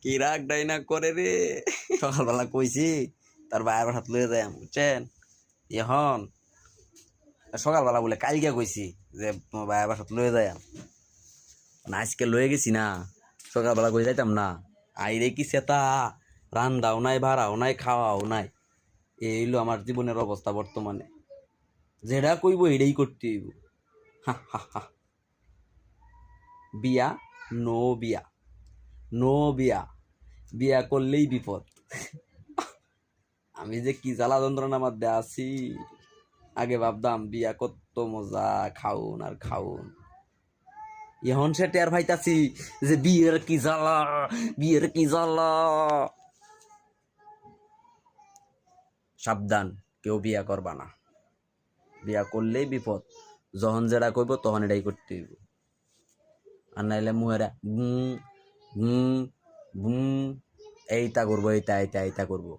কি রাগ ডাইনা করে রে। সকালবেলা কইছি তার ভাইয়ের বাসাত লয়ে যায় বুঝছেন। এখন সকালবেলা বলে কালকে কইছি যে তোমার ভাইয়ের বাসাত লয়ে যায় আজকে লয়ে গেছি না। সকালবেলা কই যাইতাম না। আইরে কি সেতা, রান্দাও নাই, ভাড়াও নাই, খাওয়াও নাই। এই হইলো আমার জীবনের অবস্থা বর্তমানে। যেটা কইব এটাই করতে হইব। হা হা হা। বিয়া নো বিয়া, নো বিয়া, বিয়া করলেই বিপদ। আমি যে কি জ্বালা যন্ত্রণার মধ্যে আছি। আগে ভাবতাম বিয়া কত মজা, খাউন আর খাউন। এখন সে টের ভাইতাছি যে বিয়ের কি জ্বালা, বিয়ের কি জ্বালা। সাবধান, কেউ বিয়া করবা না। বিয়া করলেই বিপদ। যখন যেটা কইব তখন এটাই করতে হইব। আর নাইলে মুহেরা গুম গুম গুম এইটা করবো, এইটা এইটা এইটা করবো।